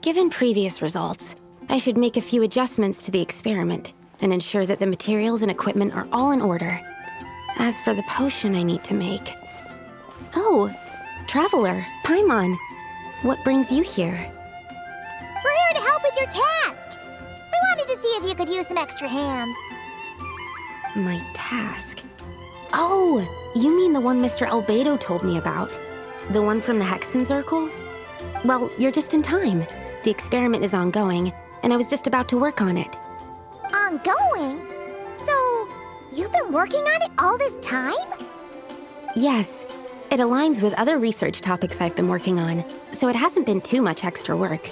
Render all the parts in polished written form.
Given previous results, I should make a few adjustments to the experiment and ensure that the materials and equipment are all in order. As for the potion I need to make... Oh, Traveler, Paimon, what brings you here? We're here to help with your task. We wanted to see if you could use some extra hands. My task? Oh, you mean the one Mr. Albedo told me about? The one from the Hexen Circle? Well, you're just in time. The experiment is ongoing, and I was just about to work on it. Ongoing? So, you've been working on it all this time? Yes. It aligns with other research topics I've been working on, so it hasn't been too much extra work.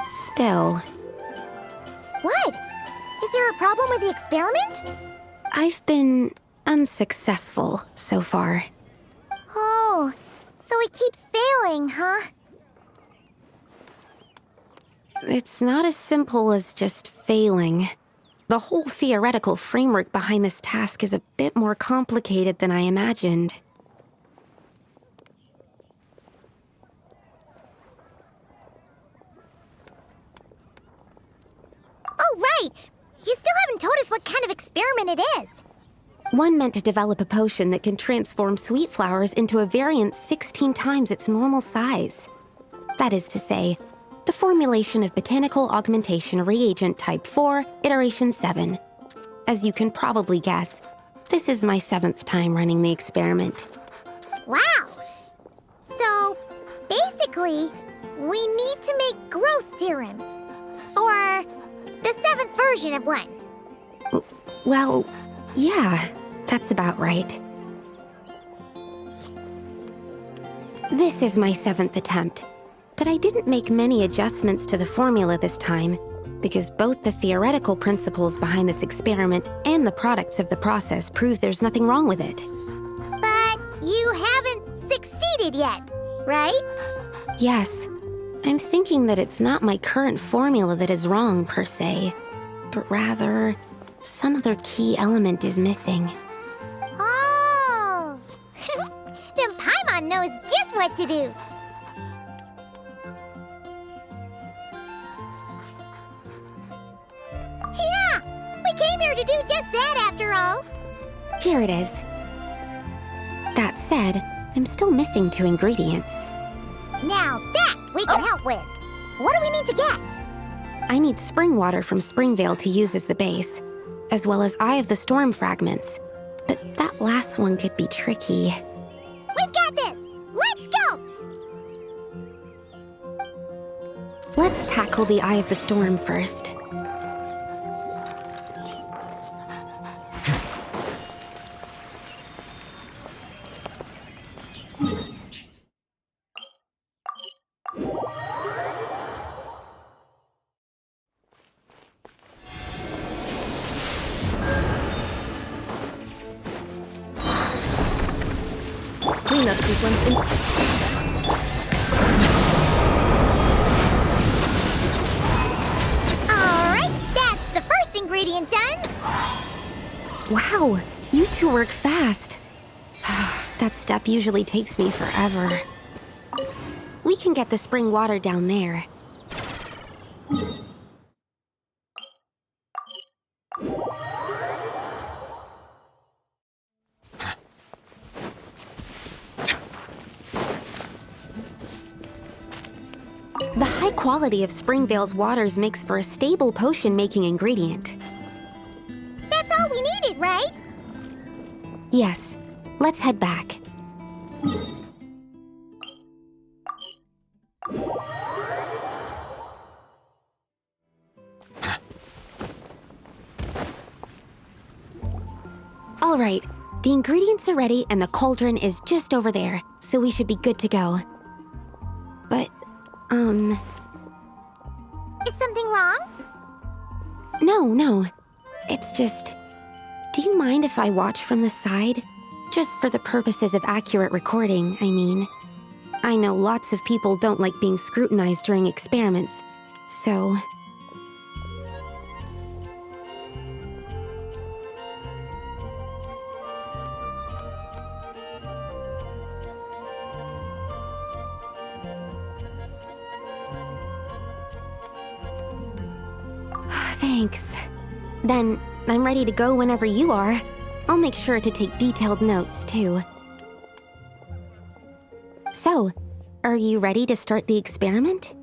Still... What? Is there a problem with the experiment? I've been unsuccessful so far. Oh, so it keeps failing, huh? It's not as simple as just failing. The whole theoretical framework behind this task is a bit more complicated than I imagined. Oh, right! You still haven't told us what kind of experiment it is. One meant to develop a potion that can transform sweet flowers into a variant 16 times its normal size. That is to say, the formulation of Botanical Augmentation Reagent Type 4, Iteration 7. As you can probably guess, this is my 7th time running the experiment. Wow! So, basically, we need to make growth serum. Or the 7th version of one. Well, yeah, that's about right. This is my 7th attempt, but I didn't make many adjustments to the formula this time, because both the theoretical principles behind this experiment and the products of the process prove there's nothing wrong with it. But you haven't succeeded yet, right? Yes. I'm thinking that it's not my current formula that is wrong, per se, but rather, some other key element is missing. Oh! Then Paimon knows just what to do. Yeah! We came here to do just that, after all. Here it is. That said, I'm still missing 2 ingredients. Now that we can help with. What do we need to get? I need spring water from Springvale to use as the base, as well as Eye of the Storm fragments. But that last one could be tricky. We've got this! Let's go! Let's tackle the Eye of the Storm first. Cleanup sequence in... Alright, that's the first ingredient done. Wow, you 2 work fast. That step usually takes me forever. We can get the spring water down there. The high quality of Springvale's waters makes for a stable potion-making ingredient. That's all we needed, right? Yes, let's head back. All right, the ingredients are ready and the cauldron is just over there, so we should be good to go. But, Is something wrong? no. It's just, Do you mind if I watch from the side? Just for the purposes of accurate recording, I mean. I know lots of people don't like being scrutinized during experiments, so... Thanks. Then, I'm ready to go whenever you are. I'll make sure to take detailed notes, too. So, are you ready to start the experiment?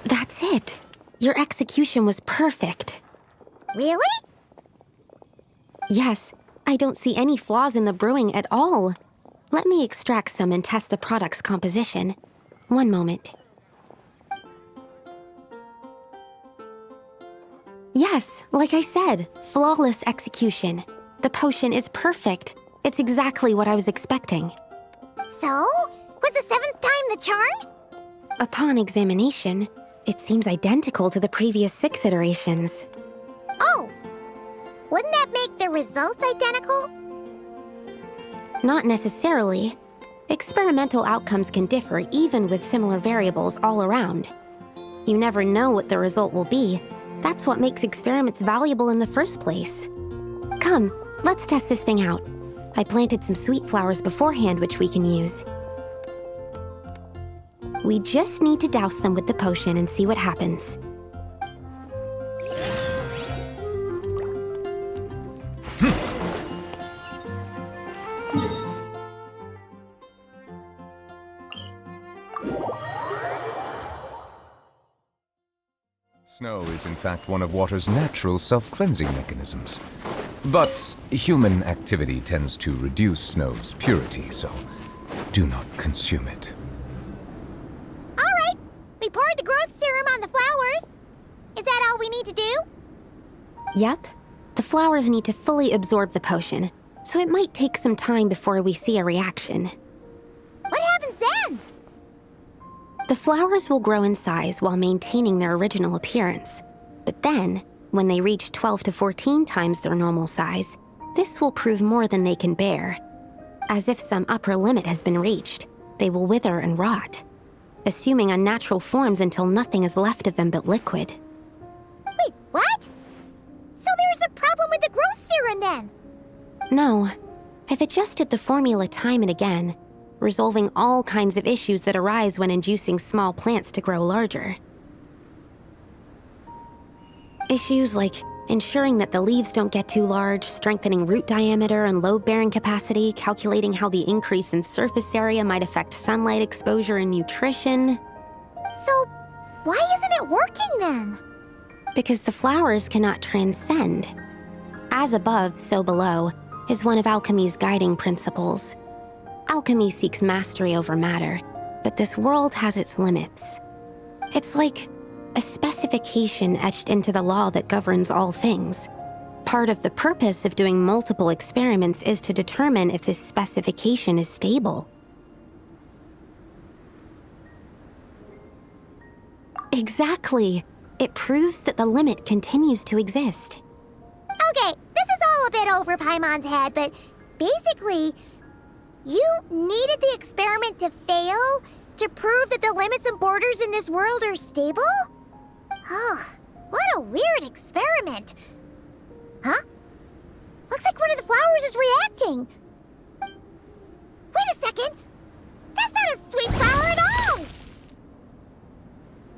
That's it. Your execution was perfect. Really? Yes, I don't see any flaws in the brewing at all. Let me extract some and test the product's composition. One moment. Yes, like I said, flawless execution. The potion is perfect. It's exactly what I was expecting. So? Was the 7th time the charm? Upon examination, it seems identical to the previous 6 iterations. Oh! Wouldn't that make the results identical? Not necessarily. Experimental outcomes can differ even with similar variables all around. You never know what the result will be. That's what makes experiments valuable in the first place. Come, let's test this thing out. I planted some sweet flowers beforehand which we can use. We just need to douse them with the potion and see what happens. Snow is in fact one of water's natural self-cleansing mechanisms. But human activity tends to reduce snow's purity, so do not consume it. Alright, we poured the growth serum on the flowers. Is that all we need to do? Yep. The flowers need to fully absorb the potion, so it might take some time before we see a reaction. What happens then? The flowers will grow in size while maintaining their original appearance. But then, when they reach 12 to 14 times their normal size, this will prove more than they can bear. As if some upper limit has been reached, they will wither and rot, assuming unnatural forms until nothing is left of them but liquid. Wait, what? So there's a problem with the growth serum then? No, I've adjusted the formula time and again, resolving all kinds of issues that arise when inducing small plants to grow larger. Issues like ensuring that the leaves don't get too large, strengthening root diameter and load-bearing capacity, calculating how the increase in surface area might affect sunlight exposure and nutrition. So, Why isn't it working then? Because the flowers cannot transcend. As above, so below is one of alchemy's guiding principles. Alchemy seeks mastery over matter, but this world has its limits. It's like a specification etched into the law that governs all things. Part of the purpose of doing multiple experiments is to determine if this specification is stable. Exactly. It proves that the limit continues to exist. Okay, this is all a bit over Paimon's head, but basically, you needed the experiment to fail to prove that the limits and borders in this world are stable? Oh, what a weird experiment. Huh? Looks like one of the flowers is reacting. Wait a second. That's not a sweet flower at all.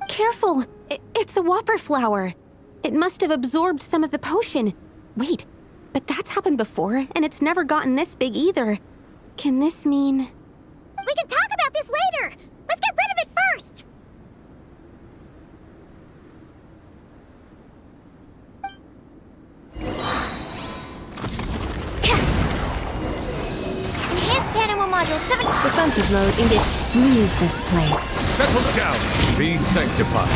Careful! It's a whopper flower. It must have absorbed some of the potion. Wait, but that's happened before, and it's never gotten this big either. Can this mean... We can talk about this later. Let's get rid of it first. Enhanced animal module 7. Defensive mode engaged. Leave this place. Settle down. Be sanctified.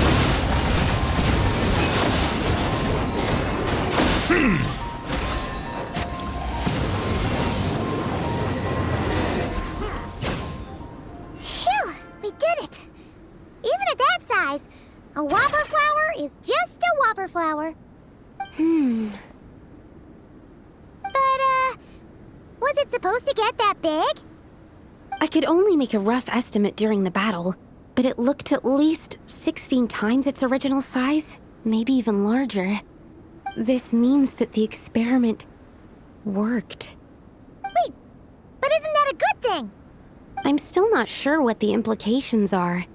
Phew, we did it. Even at that size, a whopper flower is just a whopper flower. But, was it supposed to get that big? I could only make a rough estimate during the battle, but it looked at least 16 times its original size, maybe even larger. This means that the experiment worked. Wait, but isn't that a good thing? I'm still not sure what the implications are,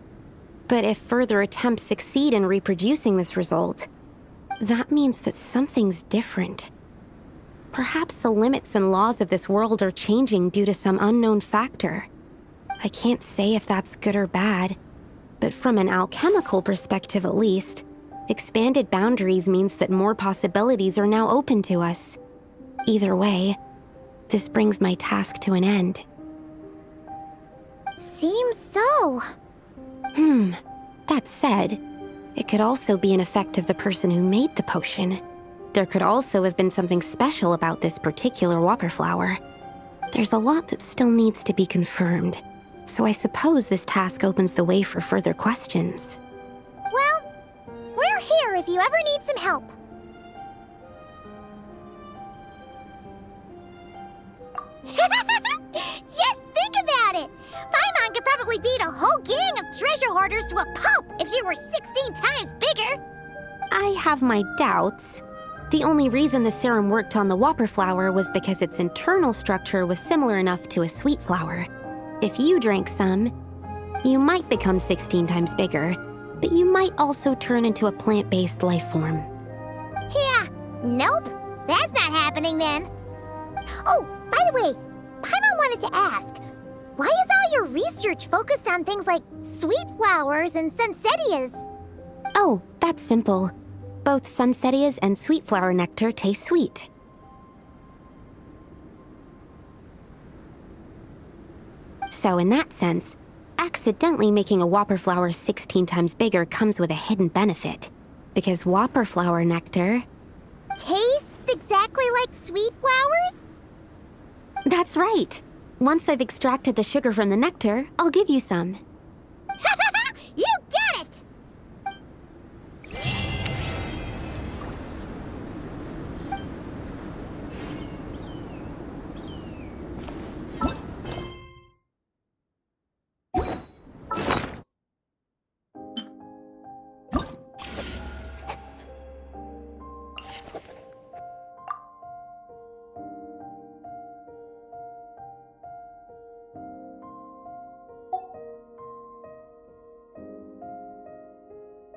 but if further attempts succeed in reproducing this result, that means that something's different. Perhaps the limits and laws of this world are changing due to some unknown factor. I can't say if that's good or bad, but from an alchemical perspective at least, expanded boundaries means that more possibilities are now open to us. Either way, this brings my task to an end. Seems so. That said, it could also be an effect of the person who made the potion. There could also have been something special about this particular whopper flower. There's a lot that still needs to be confirmed, so I suppose this task opens the way for further questions. Well, we're here if you ever need some help. Just think about it! Paimon could probably beat a whole gang of treasure hoarders to a pulp if she were 16 times bigger! I have my doubts. The only reason the serum worked on the whopper flower was because its internal structure was similar enough to a sweet flower. If you drank some, you might become 16 times bigger, but you might also turn into a plant-based life form. Yeah, nope. That's not happening then. Oh, by the way, Paimon wanted to ask, why is all your research focused on things like sweet flowers and sunsettias? Oh, that's simple. Both sunsettias and sweet flower nectar taste sweet. So in that sense, accidentally making a whopper flower 16 times bigger comes with a hidden benefit. Because whopper flower nectar... Tastes exactly like sweet flowers? That's right. Once I've extracted the sugar from the nectar, I'll give you some.